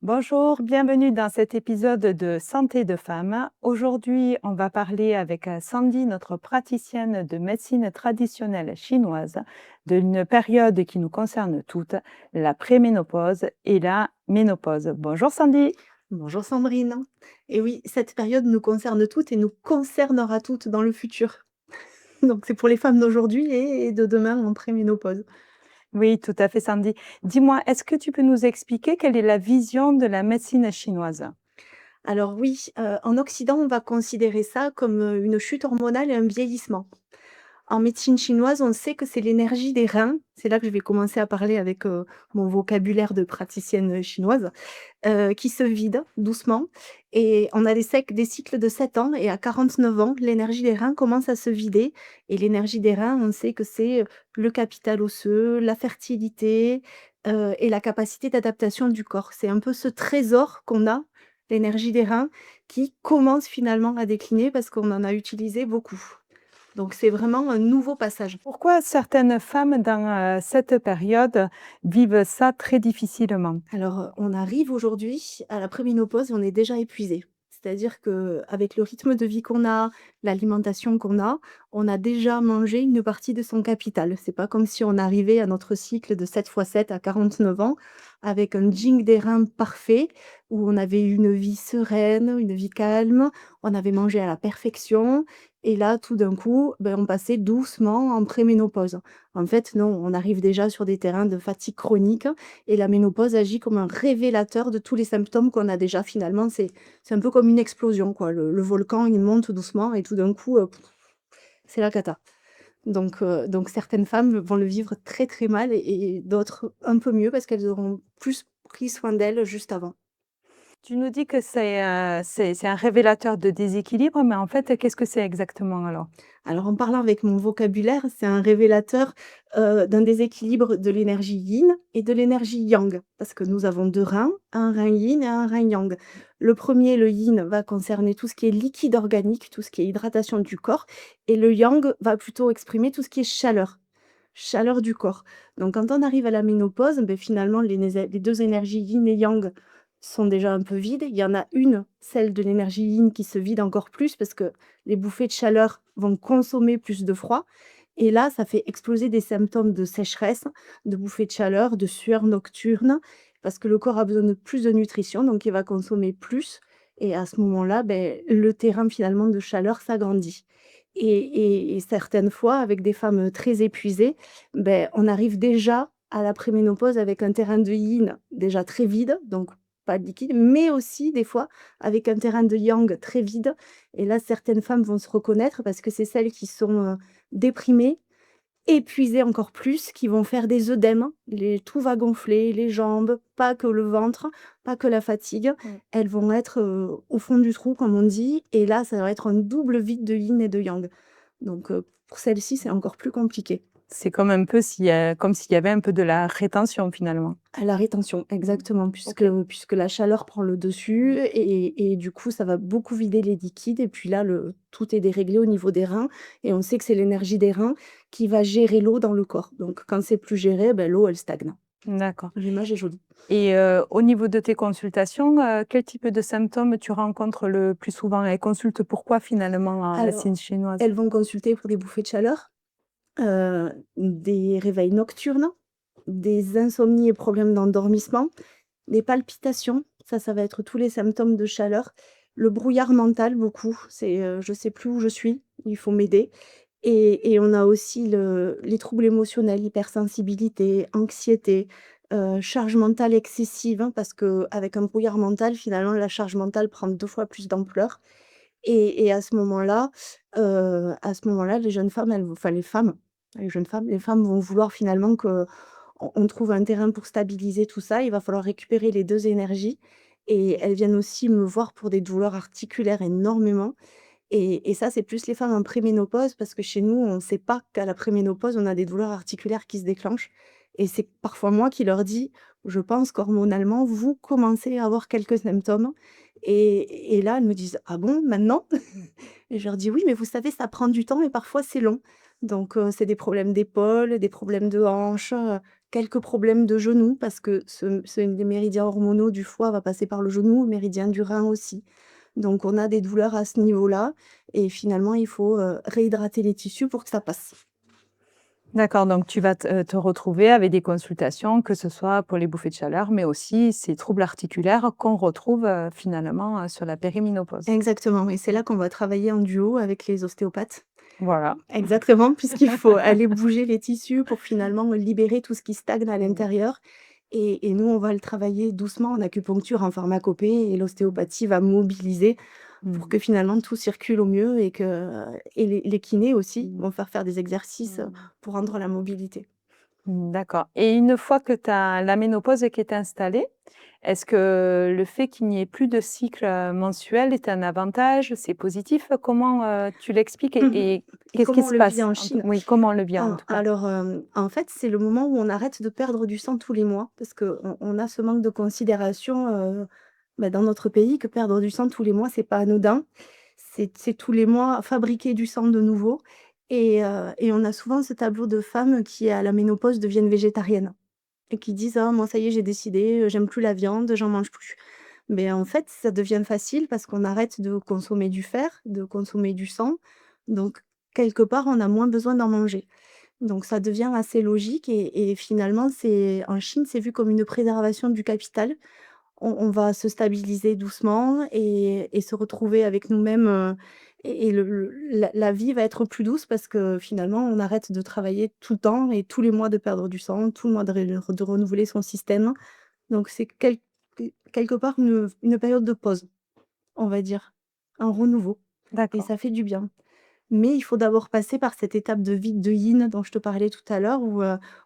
Bonjour, bienvenue dans cet épisode de Santé de femmes. Aujourd'hui, on va parler avec Sandy, notre praticienne de médecine traditionnelle chinoise, d'une période qui nous concerne toutes, la préménopause et la ménopause. Bonjour Sandy. Bonjour Sandrine. Et oui, cette période nous concerne toutes et nous concernera toutes dans le futur. Donc c'est pour les femmes d'aujourd'hui et de demain en préménopause. Oui, tout à fait Sandy. Dis-moi, est-ce que tu peux nous expliquer quelle est la vision de la médecine chinoise? Alors oui, en Occident, on va considérer ça comme une chute hormonale et un vieillissement. En médecine chinoise, on sait que c'est l'énergie des reins. C'est là que je vais commencer à parler avec mon vocabulaire de praticienne chinoise. Qui se vide doucement et on a des cycles de 7 ans et à 49 ans, l'énergie des reins commence à se vider et l'énergie des reins, on sait que c'est, le capital osseux, la fertilité, et la capacité d'adaptation du corps. C'est un peu ce trésor qu'on a, l'énergie des reins, qui commence finalement à décliner parce qu'on en a utilisé beaucoup. Donc c'est vraiment un nouveau passage. Pourquoi certaines femmes dans cette période vivent ça très difficilement? Alors, on arrive aujourd'hui à la préménopause et on est déjà épuisé. C'est-à-dire qu'avec le rythme de vie qu'on a, l'alimentation qu'on a, on a déjà mangé une partie de son capital. C'est pas comme si on arrivait à notre cycle de 7 fois 7 à 49 ans avec un yin des reins parfait, où on avait une vie sereine, une vie calme, on avait mangé à la perfection et là, tout d'un coup, on passait doucement en préménopause. En fait, non, on arrive déjà sur des terrains de fatigue chronique et la ménopause agit comme un révélateur de tous les symptômes qu'on a déjà finalement. C'est un peu comme une explosion, quoi. Le volcan, il monte doucement et tout d'un coup, c'est la cata. Donc certaines femmes vont le vivre très, très mal et d'autres un peu mieux parce qu'elles auront plus pris soin d'elles juste avant. Tu nous dis que c'est un révélateur de déséquilibre, mais en fait, qu'est-ce que c'est exactement alors? Alors en parlant avec mon vocabulaire, c'est un révélateur, d'un déséquilibre de l'énergie yin et de l'énergie yang. Parce que nous avons 2 reins, un rein yin et un rein yang. Le premier, le yin, va concerner tout ce qui est liquide organique, tout ce qui est hydratation du corps et le yang va plutôt exprimer tout ce qui est chaleur, chaleur du corps. Donc quand on arrive à la ménopause, finalement les 2 énergies yin et yang sont déjà un peu vides. Il y en a une, celle de l'énergie yin qui se vide encore plus parce que les bouffées de chaleur vont consommer plus de froid et là, ça fait exploser des symptômes de sécheresse, de bouffées de chaleur, de sueur nocturne parce que le corps a besoin de plus de nutrition, donc il va consommer plus et à ce moment-là, le terrain finalement de chaleur s'agrandit et certaines fois avec des femmes, très épuisées, on arrive déjà à la préménopause avec un terrain de yin déjà très vide, donc pas de liquide, mais aussi des fois avec un terrain de yang très vide et là, certaines femmes vont se reconnaître parce que c'est celles qui sont, déprimées, épuisées encore plus, qui vont faire des œdèmes, tout va gonfler, les jambes, pas que le ventre, pas que la fatigue. Mmh. Elles vont être, au fond du trou comme on dit et là, ça va être un double vide de yin et de yang. Donc pour celles-ci, c'est encore plus compliqué. C'est comme un peu comme s'il y avait un peu de la rétention finalement. À la rétention, Mmh. exactement, puisque OK. puisque la chaleur prend le dessus et du coup, ça va beaucoup vider les liquides et puis là, tout est déréglé au niveau des reins et on sait que c'est l'énergie des reins qui va gérer l'eau dans le corps. Donc quand c'est plus géré, l'eau, elle stagne. D'accord. L'image est jolie. Et au niveau de tes consultations, quel type de symptômes tu rencontres le plus souvent? Elles consultent pourquoi finalement en Alors, médecine chinoise? elles vont consulter pour des bouffées de chaleur, des réveils nocturnes, des insomnies et problèmes d'endormissement, des palpitations, ça va être tous les symptômes de chaleur. Le brouillard mental beaucoup, c'est, je sais plus où je suis, il faut m'aider et on a aussi les troubles émotionnels, hypersensibilité, anxiété, charge mentale excessive, hein, parce qu'avec un brouillard mental, finalement, la charge mentale prend 2 fois plus d'ampleur et à ce moment-là, les jeunes femmes, les femmes vont vouloir finalement on trouve un terrain pour stabiliser tout ça. Il va falloir récupérer les 2 énergies et elles viennent aussi me voir pour des douleurs articulaires énormément et ça, c'est plus les femmes en préménopause parce que chez nous, on ne sait pas qu'à la préménopause, on a des douleurs articulaires qui se déclenchent et c'est parfois moi qui leur dis: «Je pense qu'hormonalement, vous commencez à avoir quelques symptômes» et là, elles me disent: «Ah bon, maintenant?» Et je leur dis: «Oui, mais vous savez, ça prend du temps et parfois c'est long». Donc c'est des problèmes d'épaule, des problèmes de hanches, quelques problèmes de genoux parce que ce les méridiens hormonaux du foie va passer par le genou, le méridien du rein aussi. Donc on a des douleurs à ce niveau-là et finalement il faut, réhydrater les tissus pour que ça passe. D'accord, donc tu vas te retrouver avec des consultations, que ce soit pour les bouffées de chaleur, mais aussi ces troubles articulaires qu'on retrouve, finalement, sur la périménopause. Exactement, et c'est là qu'on va travailler en duo avec les ostéopathes. Voilà. Exactement, puisqu'il faut aller bouger les tissus pour finalement libérer tout ce qui stagne à Mmh. l'intérieur et nous, on va le travailler doucement en acupuncture, en pharmacopée et l'ostéopathie va mobiliser pour Mmh. que finalement tout circule au mieux et les kinés aussi vont faire des exercices, pour rendre la mobilité. Mmh, d'accord, et une fois que tu as la ménopause qui est installée, est-ce que le fait qu'il n'y ait plus de cycle, mensuel est un avantage? C'est positif? Comment, tu l'expliques et Et qu'est-ce qui comment on se le vit passe? en Chine? Oui, comment on le vit en Ah, tout cas? alors, en fait, c'est le moment où on arrête de perdre du sang tous les mois parce qu'on a ce manque de considération, dans notre pays que perdre du sang tous les mois, c'est pas anodin. C'est tous les mois fabriquer du sang de nouveau et on a souvent ce tableau de femmes qui, à la ménopause, deviennent végétariennes et qui disent: «Ah moi ça y est, j'ai décidé, j'aime plus la viande, j'en mange plus». Mais en fait, ça devient facile parce qu'on arrête de consommer du fer, de consommer du sang, donc quelque part, on a moins besoin d'en manger. Donc ça devient assez logique et finalement, c'est en Chine, c'est vu comme une préservation du capital. On va se stabiliser doucement et se retrouver avec nous-mêmes, et la vie va être plus douce parce que finalement, on arrête de travailler tout le temps et tous les mois de perdre du sang, tout le mois de renouveler son système. Donc c'est quelque part une période de pause, on va dire, un renouveau et D'accord. ça fait du bien. Mais il faut d'abord passer par cette étape de vide de yin dont je te parlais tout à l'heure où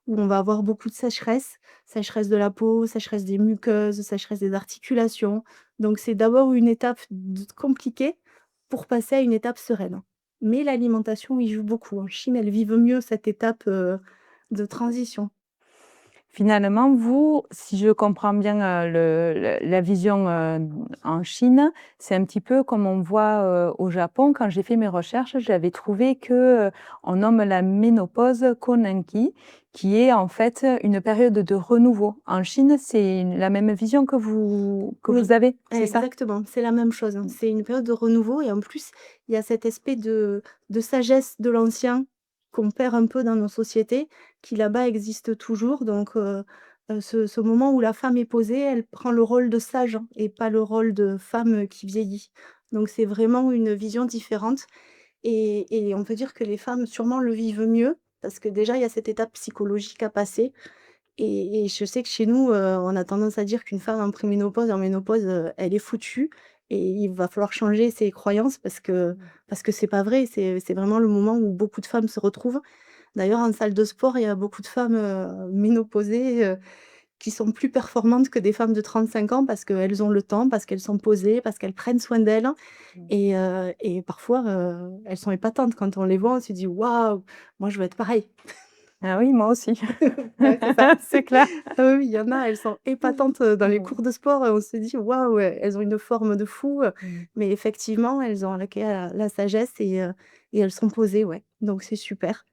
on va avoir beaucoup de sécheresse, sécheresse de la peau, sécheresse des muqueuses, sécheresse des articulations. Donc c'est d'abord une étape compliquée pour passer à une étape sereine. Mais l'alimentation y joue beaucoup. En Chine, elles vivent mieux cette étape de transition. Finalement, vous, si je comprends bien, la vision, en Chine, c'est un petit peu comme on voit, au Japon. Quand j'ai fait mes recherches, j'avais trouvé que, on nomme la ménopause Konanki, qui est en fait, une période de renouveau. En Chine, c'est la même vision que vous Oui, avez, c'est ça? exactement, c'est la même chose, hein. C'est une période de renouveau et en plus, il y a cet aspect de sagesse de l'ancien qu'on perd un peu dans nos sociétés, qui là-bas existe toujours donc ce moment où la femme est posée, elle prend le rôle de sage hein, et pas le rôle de femme, qui vieillit. Donc c'est vraiment une vision différente et on peut dire que les femmes sûrement le vivent mieux parce que déjà il y a cette étape psychologique à passer et je sais que chez nous, on a tendance à dire qu'une femme en préménopause, en ménopause, elle est foutue et il va falloir changer ses croyances parce que c'est pas vrai. C'est vraiment le moment où beaucoup de femmes se retrouvent. D'ailleurs, en salle de sport, il y a beaucoup de femmes, ménopausées, qui sont plus performantes que des femmes de 35 ans parce qu'elles ont le temps, parce qu'elles sont posées, parce qu'elles prennent soin d'elles et parfois, elles sont épatantes. Quand on les voit, on se dit: «Waouh, moi je veux être pareille». Ah oui, moi aussi. Ouais, c'est ça. C'est clair. Ah oui, oui, il y en a, elles sont épatantes, dans les Mmh. cours de sport, on se dit: «Waouh, elles ont une forme de fou», Mmh. mais effectivement, elles ont acquis la sagesse et elles sont posées, ouais, donc c'est super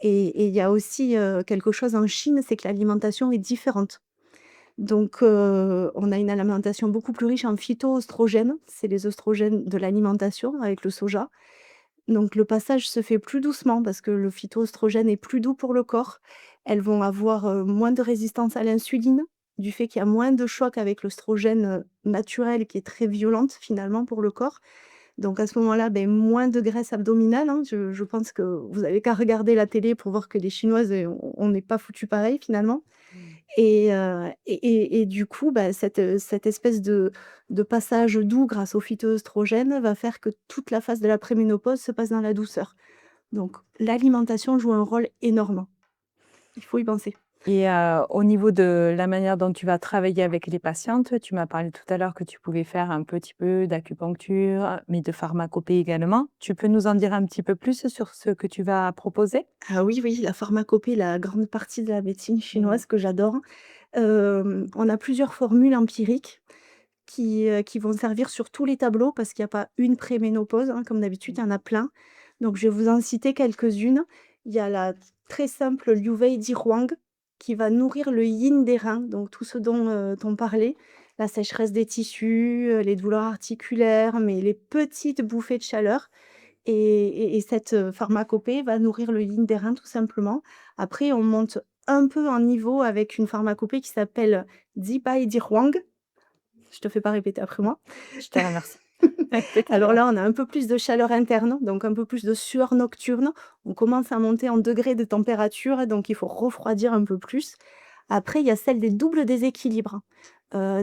et il y a aussi, quelque chose en Chine, c'est que l'alimentation est différente. Donc on a une alimentation beaucoup plus riche en phytoœstrogènes, c'est les oestrogènes de l'alimentation avec le soja. Donc le passage se fait plus doucement parce que le phytoestrogène est plus doux pour le corps. Elles vont avoir, moins de résistance à l'insuline, du fait qu'il y a moins de choc avec l'œstrogène, naturel qui est très violente finalement pour le corps. Donc à ce moment-là, moins de graisse abdominale, hein. Je pense que vous avez qu'à regarder la télé pour voir que les Chinoises, on n'est pas foutues pareil finalement. Et du coup, cette espèce de passage doux grâce au phytoœstrogène va faire que toute la phase de la préménopause se passe dans la douceur. Donc l'alimentation joue un rôle énorme. Il faut y penser. Et au niveau de la manière dont tu vas travailler avec les patientes, tu m'as parlé tout à l'heure que tu pouvais faire un petit peu d'acupuncture, mais de pharmacopée également. Tu peux nous en dire un petit peu plus sur ce que tu vas proposer? Ah oui, oui, la pharmacopée, la grande partie de la médecine Mmh. chinoise que j'adore. On a plusieurs formules empiriques qui vont servir sur tous les tableaux parce qu'il y a pas une préménopause, hein, comme d'habitude, il y en a plein. Donc je vais vous en citer quelques-unes. Il y a la très simple Liu Wei Di Huang qui va nourrir le yin des reins, donc tout ce dont, on parlait, la sécheresse des tissus, les douleurs articulaires, mais les petites bouffées de chaleur et cette, pharmacopée va nourrir le yin des reins tout simplement. Après on monte un peu en niveau avec une pharmacopée qui s'appelle Zibai Huang. Je te fais pas répéter après moi. Je te remercie. Alors Effectivement. là, on a un peu plus de chaleur interne, donc un peu plus de sueur nocturne. On commence à monter en degrés de température, donc il faut refroidir un peu plus. Après, il y a celle des doubles déséquilibres.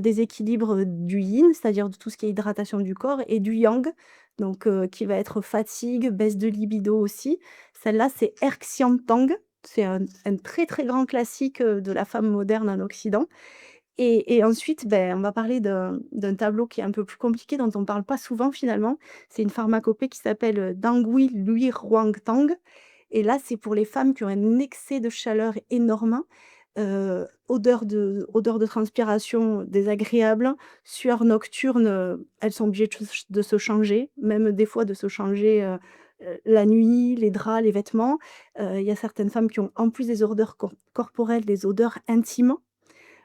Déséquilibre du yin, c'est-à-dire de tout ce qui est hydratation du corps, et du yang, donc qui va être fatigue, baisse de libido aussi. Celle-là, c'est Erxian Tang. C'est un très, très grand classique, de la femme moderne en Occident. Et ensuite, on va parler d'un tableau qui est un peu plus compliqué, dont on ne parle pas souvent finalement. C'est une pharmacopée qui s'appelle, Dangui Lui Huang Tang, et là, c'est pour les femmes qui ont un excès de chaleur énorme, odeur de transpiration désagréable, sueur nocturne, elles sont obligées de se changer, même des fois de se changer, la nuit, les draps, les vêtements. Il y a certaines femmes qui ont en plus des odeurs corporelles, des odeurs intimes.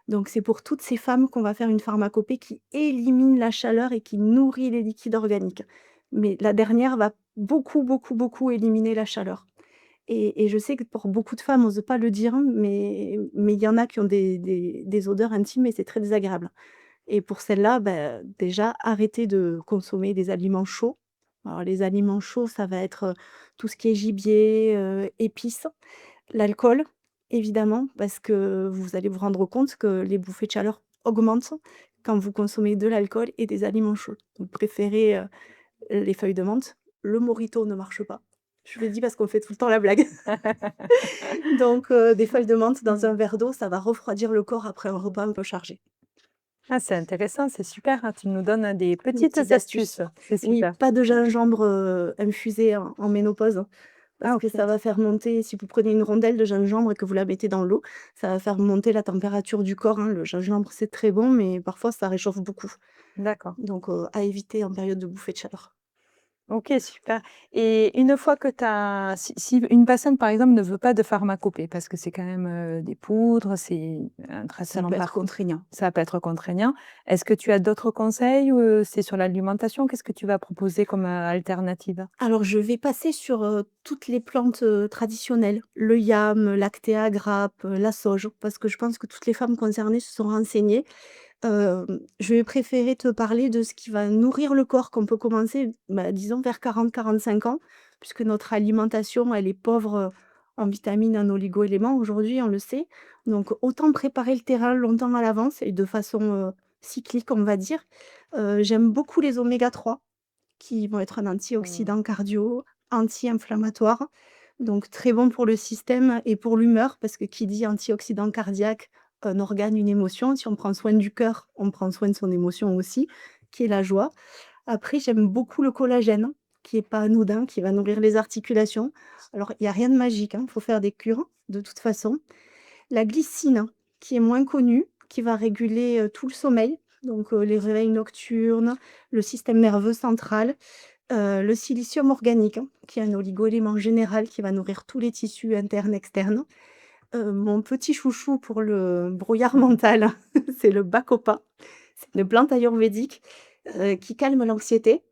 Donc c'est pour toutes ces femmes qu'on va faire une pharmacopée qui élimine la chaleur et qui nourrit les liquides organiques. Mais la dernière va beaucoup, beaucoup, beaucoup éliminer la chaleur. Et je sais que pour beaucoup de femmes, on n'ose pas le dire, mais il y en a qui ont des odeurs intimes et c'est très désagréable. Et pour celles-là, déjà, arrêtez de consommer des aliments chauds. Alors les aliments chauds, ça va être, tout ce qui est gibier, épices. L'alcool, évidemment, parce que vous allez vous rendre compte que les bouffées de chaleur augmentent quand vous consommez de l'alcool et des aliments chauds. Donc préférez, les feuilles de menthe. Le mojito ne marche pas. Je le dis parce qu'on fait tout le temps la blague. Donc des feuilles de menthe dans un verre d'eau, ça va refroidir le corps après un repas un peu chargé. Ah, c'est intéressant, c'est super, hein, tu nous donnes des Des petites petites astuces. astuces. C'est Oui, super. pas de gingembre, infusé en ménopause, hein, Ah parce que OK. ça va faire monter si vous prenez une rondelle de gingembre et que vous la mettez dans l'eau, ça va faire monter la température du corps, hein. Le gingembre, c'est très bon, mais parfois ça réchauffe beaucoup. D'accord. Donc à éviter en période de bouffée de chaleur. OK, super. Et une fois que tu as si une personne, par exemple, ne veut pas de pharmacopée, parce que c'est quand même, des poudres, c'est un Ça traitement peut être par contraignant. ça peut être contraignant. Est-ce que tu as d'autres conseils ou, c'est sur l'alimentation? Qu'est-ce que tu vas proposer comme, alternative? Alors je vais passer sur, toutes les plantes, traditionnelles, le yam, l'actéa, grappe, la sauge, parce que je pense que toutes les femmes concernées se sont renseignées. Je vais préférer te parler de ce qui va nourrir le corps, qu'on peut commencer, disons vers 40-45 ans, puisque notre alimentation, elle est pauvre, en vitamines, en oligo-éléments aujourd'hui, on le sait. Donc autant préparer le terrain longtemps à l'avance et de façon, cyclique, on va dire. J'aime beaucoup les oméga 3 qui vont être un Mmh. antioxydant cardio, anti-inflammatoire, donc très bon pour le système et pour l'humeur, parce que qui dit antioxydant cardiaque, un organe, une émotion. Si on prend soin du cœur, on prend soin de son émotion aussi, qui est la joie. Après, j'aime beaucoup le collagène, qui est pas anodin, qui va nourrir les articulations. Alors, il y a rien de magique, hein, il faut faire des cures, de toute façon. La glycine, qui est moins connue, qui va réguler, tout le sommeil, donc les réveils nocturnes, le système nerveux central. Le silicium organique, hein, qui est un oligo-élément général qui va nourrir tous les tissus internes, externes. Mon petit chouchou pour le brouillard mental, c'est le bacopa. C'est une plante ayurvédique, qui calme l'anxiété,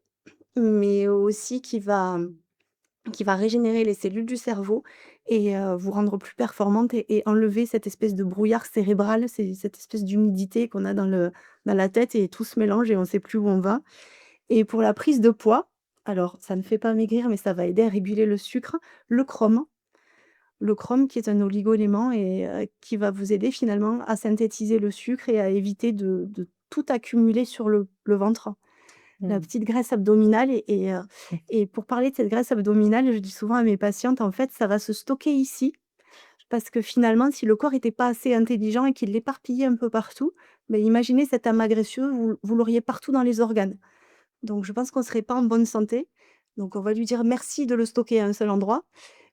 mais aussi qui va régénérer les cellules du cerveau et vous rendre plus performante et enlever cette espèce de brouillard cérébral, c'est cette espèce d'humidité qu'on a dans la tête et tout se mélange et on ne sait plus où on va. Et pour la prise de poids, alors ça ne fait pas maigrir, mais ça va aider à réguler le sucre, le chrome. Le chrome qui est un oligo-élément et qui va vous aider finalement à synthétiser le sucre et à éviter de tout accumuler sur le ventre. La Mmh. petite graisse abdominale Mmh. et pour parler de cette graisse abdominale, je dis souvent à mes patientes, en fait, ça va se stocker ici parce que finalement, si le corps était pas assez intelligent et qu'il l'éparpillait un peu partout, imaginez cet amas graisseux, vous l'auriez partout dans les organes. Donc je pense qu'on serait pas en bonne santé. Donc on va lui dire merci de le stocker à un seul endroit,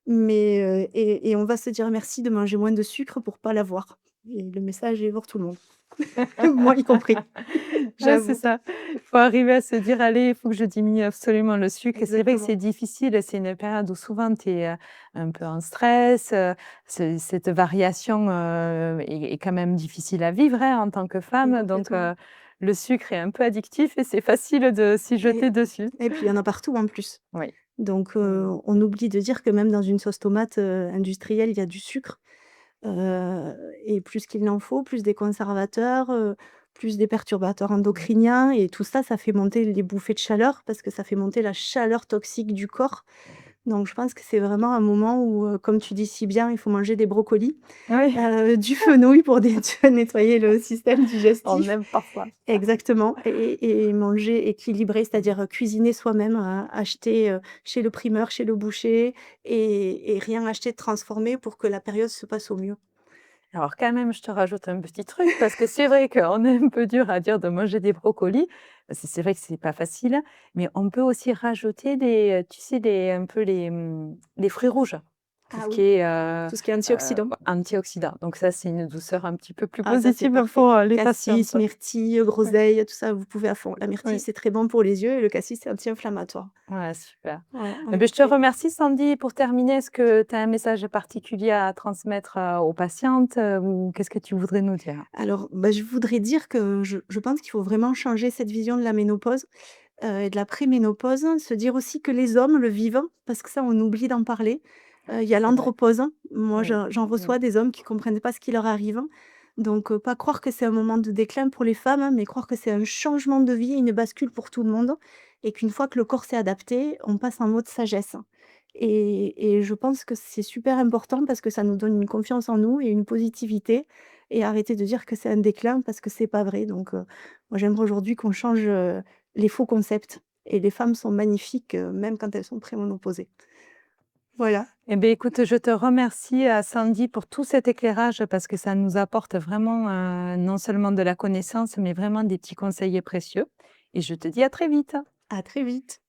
mais et on va se dire merci de manger moins de sucre pour pas l'avoir et le message est pour tout le monde, moi y compris. Ouais, c'est j'avoue. ça. Il faut arriver à se dire: «Allez, il faut que je diminue absolument le sucre» et c'est vrai que Exactement. c'est difficile, c'est une période où souvent tu es, un peu en stress, cette variation, est quand même difficile à vivre, hein, en tant que femme donc Complètement. le sucre est un peu addictif et c'est facile de s'y Et jeter dessus. et puis il y en a partout en plus. Oui. Donc Mmh. on oublie de dire que même dans une sauce tomate, industrielle, il y a du sucre, et plus qu'il n'en faut, plus des conservateurs, plus des perturbateurs endocriniens et tout ça, ça fait monter les bouffées de chaleur parce que ça fait monter la chaleur toxique du corps. Donc je pense que c'est vraiment un moment où, comme tu dis si bien, il faut manger des brocolis, Oui, du fenouil pour dé nettoyer le système on digestif. aime parfois. Exactement et manger équilibré, c'est-à-dire, cuisiner soi-même, acheter, chez le primeur, chez le boucher et rien acheter de transformé pour que la période se passe au mieux. Alors quand même, je te rajoute un petit truc parce que c'est vrai qu'on est un peu dur à dire de manger des brocolis, parce que c'est vrai que c'est pas facile, mais on peut aussi rajouter tu sais, un peu les fruits rouges, tout Ah ce qui oui, est, tout ce qui est antioxydant. antioxydants. Donc ça, c'est une douceur un petit peu plus Ah ça, c'est positive parfait. pour, les Cassis, patientes. myrtille, Oui, groseille, tout ça, vous pouvez à fond. La myrtille, oui. c'est très bon pour les yeux et le cassis, c'est anti-inflammatoire. Ouais, super. Ouais, Eh en beh, je te effet. remercie Sandy. Pour terminer, est-ce que tu as un message particulier à transmettre, aux patientes, ou qu'est-ce que tu voudrais nous dire? Alors, bah, je voudrais dire que je pense qu'il faut vraiment changer cette vision de la ménopause, et de la préménopause. Se dire aussi que les hommes le vivent, parce que ça, on oublie d'en parler. Il y a C'est vrai. l'andropause. Moi, Oui. j'en Mmh. reçois des hommes qui comprennent pas ce qui leur arrive. Donc, pas croire que c'est un moment de déclin pour les femmes, hein, mais croire que c'est un changement de vie, une bascule pour tout le monde et qu'une fois que le corps s'est adapté, on passe en mode sagesse. Et je pense que c'est super important parce que ça nous donne une confiance en nous et une positivité et arrêter de dire que c'est un déclin parce que c'est pas vrai. Donc, moi, j'aimerais aujourd'hui qu'on change, les faux concepts et les femmes sont magnifiques, même quand elles sont préménopausées. Voilà. Eh beh, écoute, je te remercie, Sandy, pour tout cet éclairage parce que ça nous apporte vraiment, non seulement de la connaissance, mais vraiment des petits conseils précieux et je te dis à très vite. À très vite.